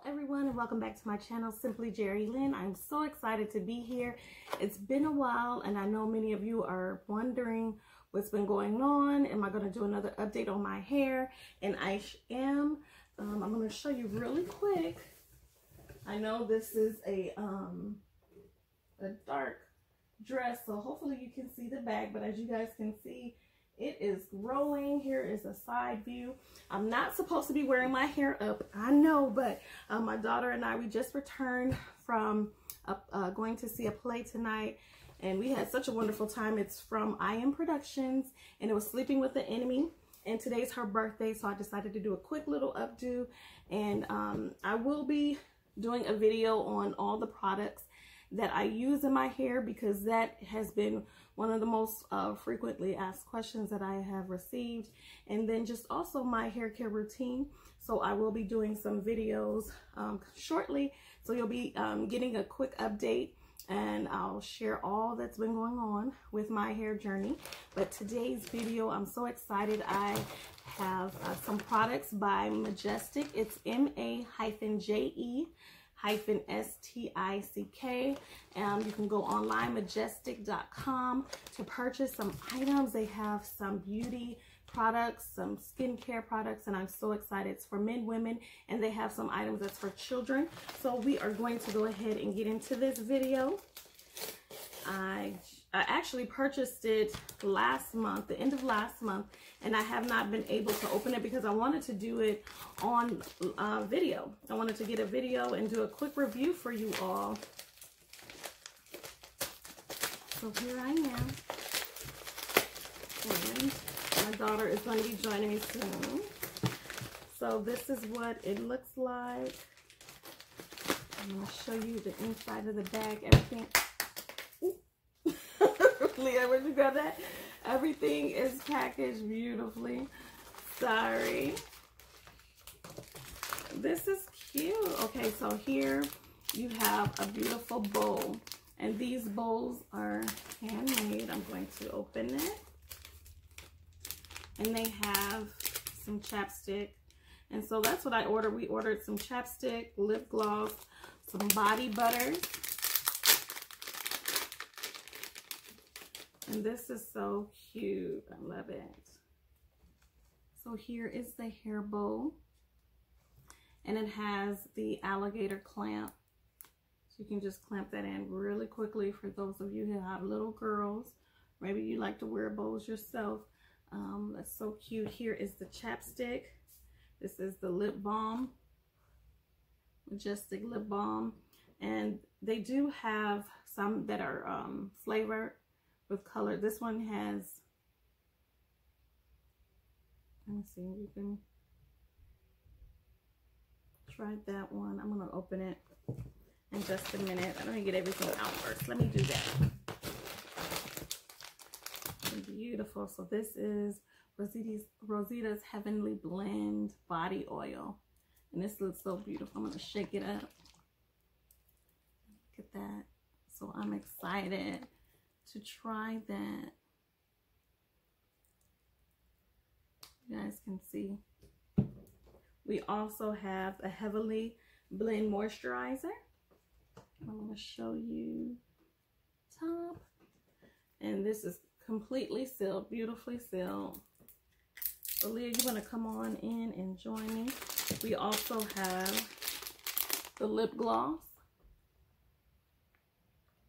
everyone, and welcome back to my channel, Simply Jerry Lynn. I'm so excited to be here. It's been a while, and I know many of you are wondering what's been going on. Am I going to do another update on my hair? And I am. I'm going to show you really quick. I know this is a dark dress, so hopefully you can see the back, but as you guys can see, it is growing. Here is a side view. I'm not supposed to be wearing my hair up, I know, but my daughter and I, we just returned from going to see a play tonight, and we had such a wonderful time. It's from I Am Productions, and it was Sleeping with the Enemy, and today's her birthday, so I decided to do a quick little updo, and I will be doing a video on all the products that I use in my hair, because that has been one of the most frequently asked questions that I have received. And then just also my hair care routine. So I will be doing some videos shortly. So you'll be getting a quick update, and I'll share all that's been going on with my hair journey. But today's video, I'm so excited. I have some products by Majestick. It's MA-JE-STICK. You can go online, majestick.com, to purchase some items. They have some beauty products, some skincare products, and I'm so excited. It's for men, women, and they have some items that's for children. So we are going to go ahead and get into this video. I actually purchased it last month, the end of last month, and I have not been able to open it because I wanted to do it on video. I wanted to get a video and do a quick review for you all. So here I am, and my daughter is going to be joining me soon. So this is what it looks like. I'm going to show you the inside of the bag, everything. Leah, where'd you got that? Everything is packaged beautifully. Sorry. This is cute. Okay, so here you have a beautiful bowl. And these bowls are handmade. I'm going to open it. And they have some chapstick. And so that's what I ordered. We ordered some chapstick, lip gloss, some body butters. And this is so cute. I love it. So here is the hair bowl. And it has the alligator clamp. So you can just clamp that in really quickly for those of you who have little girls. Maybe you like to wear bows yourself. That's so cute. Here is the chapstick. This is the lip balm. Majestick lip balm. And they do have some that are flavored with color. This one has, let me see, you can try that one. I'm going to open it in just a minute. I'm going to get everything out first. Let me do that. Beautiful. So this is Rosita's Heavenly Blend Body Oil. And this looks so beautiful. I'm going to shake it up. Look at that. So I'm excited to try that. You guys can see. We also have a Heavenly Blend Moisturizer. I'm going to show you top. And this is completely sealed, beautifully sealed. So Leah, you want to come on in and join me. We also have the lip gloss.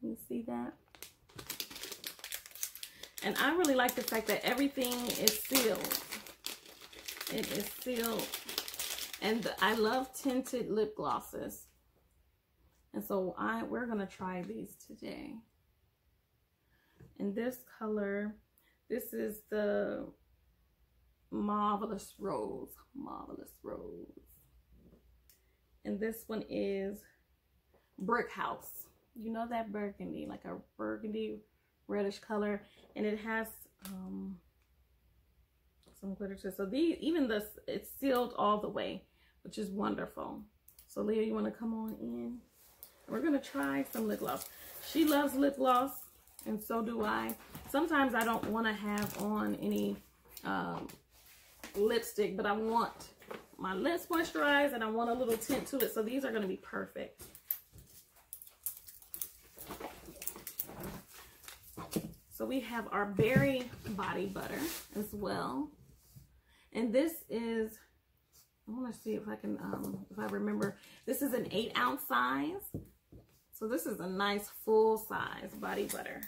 You see that? And I really like the fact that everything is sealed. It is sealed. And I love tinted lip glosses. And so we're going to try these today. And this color, this is the Marvelous Rose. Marvelous Rose. And this one is Brick House. You know that burgundy, like a burgundy reddish color, and it has some glitter to it. So these, even this, it's sealed all the way, which is wonderful. So Leah, you want to come on in? We're gonna try some lip gloss. She loves lip gloss, and so do I. Sometimes I don't want to have on any lipstick, but I want my lips moisturized and I want a little tint to it. So these are going to be perfect. So we have our berry body butter as well. And this is, I want to see if I can, if I remember, this is an 8-ounce size. So this is a nice full size body butter.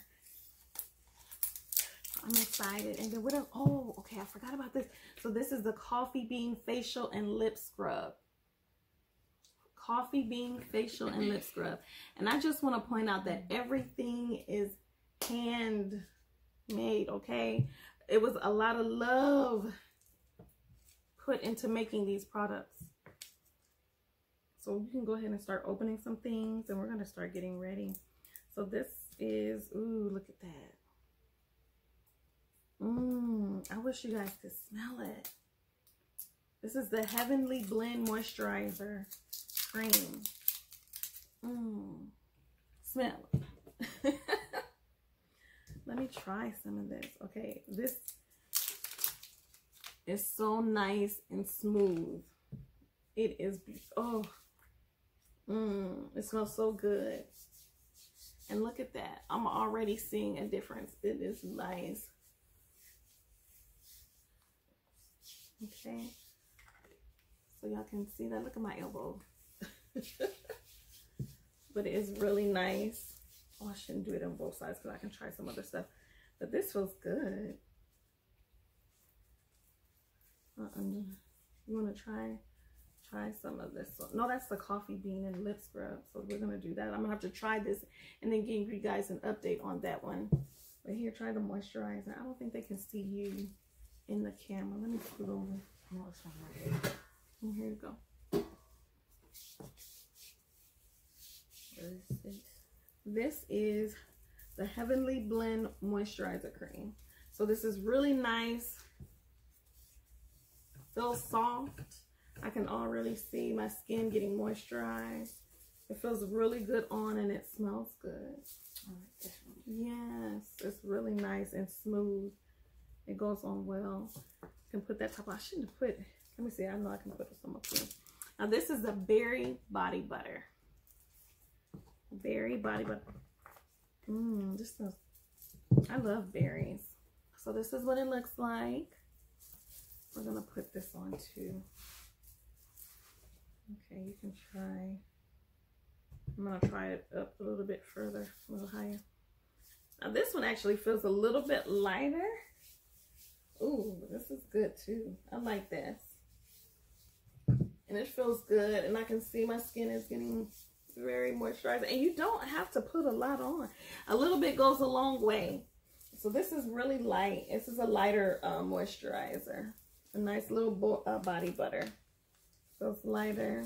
I'm excited. And then what else? Oh, okay, I forgot about this. So this is the Coffee Bean Facial and Lip Scrub. Coffee Bean Facial and Lip Scrub. And I just want to point out that everything is handmade, okay? It was a lot of love put into making these products. So you can go ahead and start opening some things and we're going to start getting ready. So this is, ooh, look at that. I wish you guys could smell it. This is the Heavenly Blend Moisturizer Cream. Smell it. Let me try some of this. Okay, this is so nice and smooth. It is, oh, it smells so good. And look at that. I'm already seeing a difference. It is nice. Okay, so y'all can see that. Look at my elbow. But it is really nice. Oh, I shouldn't do it on both sides because I can try some other stuff. But this feels good. You want to try some of this one. No, that's the Coffee Bean and Lip Scrub. So we're going to do that. I'm going to have to try this and then give you guys an update on that one. But here, try the moisturizer. I don't think they can see you in the camera. Let me scoot over. Oh, it's not right. And here you go. What is this? This is the Heavenly Blend Moisturizer Cream. So this is really nice. Feels soft. I can already see my skin getting moisturized. It feels really good on and it smells good. I like this one. Yes, it's really nice and smooth. It goes on well. You can put that top. I shouldn't have put, let me see, I know I can put some up here. Now this is the Berry Body Butter. Berry Body Butter. This smells, I love berries. So this is what it looks like. We're gonna put this on too. Okay, you can try. I'm gonna try it up a little bit further, a little higher. Now this one actually feels a little bit lighter. Ooh, this is good too. I like this. And it feels good. And I can see my skin is getting very moisturized. And you don't have to put a lot on. A little bit goes a long way. So this is really light. This is a lighter moisturizer. A nice little body butter. Feels lighter.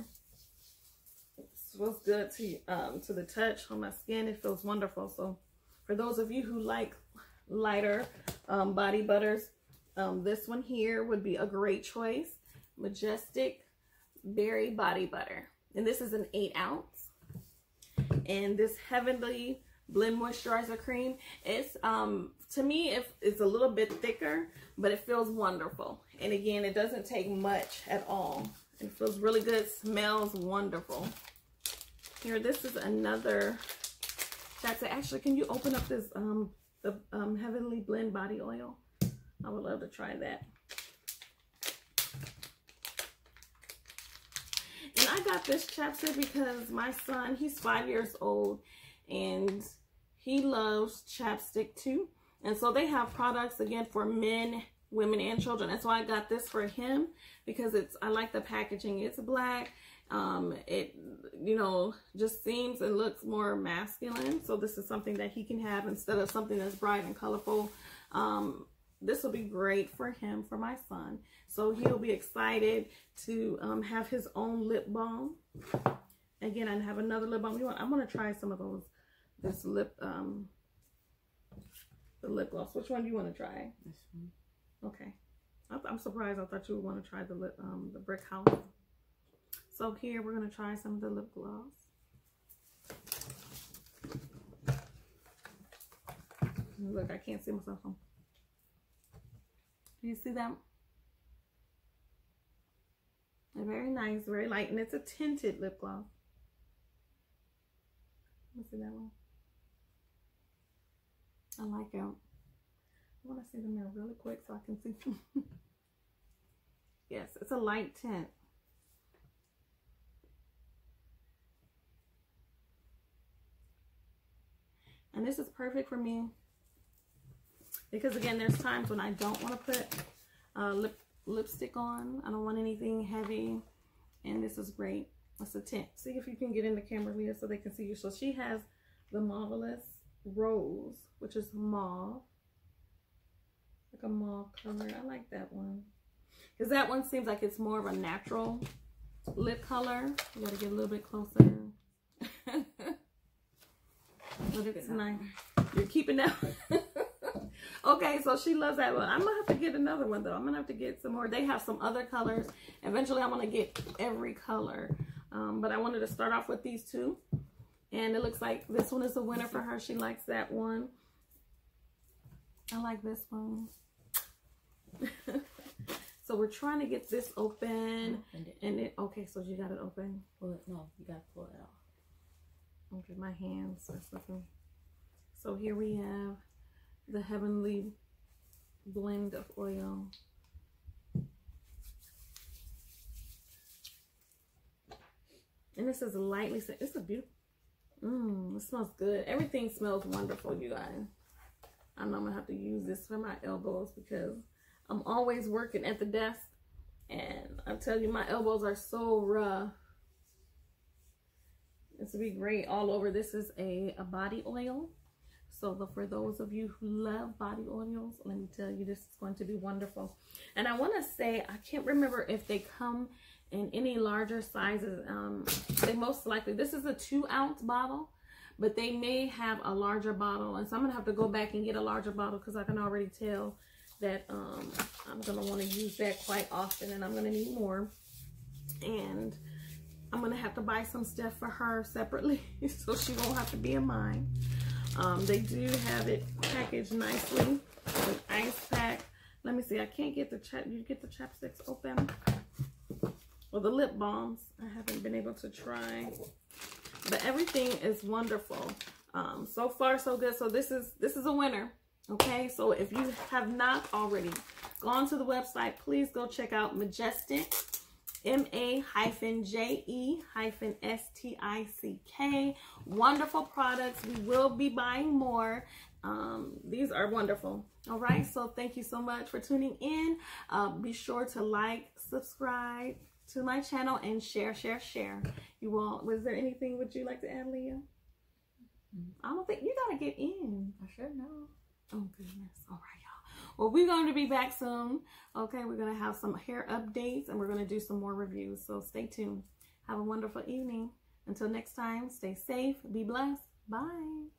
It feels good to the touch on my skin. It feels wonderful. So for those of you who like lighter body butters, this one here would be a great choice. Majestick Berry Body Butter. And this is an 8-ounce. And this Heavenly Blend Moisturizer Cream, it's to me it's a little bit thicker, but it feels wonderful. And again, it doesn't take much at all. It feels really good, smells wonderful. Here, this is another chapstick. Actually, can you open up this the Heavenly Blend Body Oil? I would love to try that. And I got this chapstick because my son, he's 5 years old and he loves chapstick too. And so they have products again for men, women, and children. That's why I got this for him, because I like the packaging. It's black. It, you know, just seems and looks more masculine. So this is something that he can have instead of something that's bright and colorful. This will be great for him, for my son. So he'll be excited to have his own lip balm. Again, I have another lip balm. I'm going to try some of those. This lip, the lip gloss. Which one do you want to try? This one. Okay. I'm surprised. I thought you would want to try the lip, the Brick House. So here we're going to try some of the lip gloss. Look, I can't see myself on. Do you see that? Very nice, very light, and it's a tinted lip gloss. Let me see that one. I like it. I want to see the mirror really quick so I can see. Yes, it's a light tint. And this is perfect for me because, again, there's times when I don't want to put lipstick on. I don't want anything heavy, and this is great. It's a tint. See if you can get in the camera, Leah, so they can see you. So she has the Marvelous Rose, which is mauve, like a mauve color. I like that one because that one seems like it's more of a natural lip color. You gotta get a little bit closer. But it's nice. You're keeping that. Okay, so she loves that one. I'm gonna have to get another one though. I'm gonna have to get some more. They have some other colors. Eventually I'm gonna get every color. But I wanted to start off with these two. And it looks like this one is a winner for her. She likes that one. I like this one. So we're trying to get this open. And it, okay, so you got it open. Pull it, no, you gotta pull it out. Okay, my hands. So here we have the Heavenly blend of oil. And this is lightly, it's a beautiful, it smells good. Everything smells wonderful, you guys. I know I'm gonna have to use this for my elbows because I'm always working at the desk. And I tell you, my elbows are so rough. This will be great all over. This is a body oil. So for those of you who love body oils, let me tell you, this is going to be wonderful. And I want to say, I can't remember if they come in any larger sizes. They most likely, this is a 2-ounce bottle, but they may have a larger bottle. And so I'm going to have to go back and get a larger bottle because I can already tell that I'm going to want to use that quite often, and I'm going to need more. And I'm going to have to buy some stuff for her separately so she won't have to be in mine. They do have it packaged nicely with ice pack. Let me see. I can't get the you get the chapsticks open. Well, the lip balms I haven't been able to try, but everything is wonderful. So far so good. So this is a winner. Okay, so if you have not already gone to the website, please go check out Majestick. MAJE-STICK. Wonderful products. We will be buying more. These are wonderful. All right, so thank you so much for tuning in. Be sure to like, subscribe to my channel, and share. You all, was there anything would you like to add, Leah? I don't think you gotta get in. I sure know. Oh goodness. All right, y'all. Well, we're going to be back soon. Okay, we're going to have some hair updates, and we're going to do some more reviews. So stay tuned. Have a wonderful evening. Until next time, stay safe, be blessed. Bye.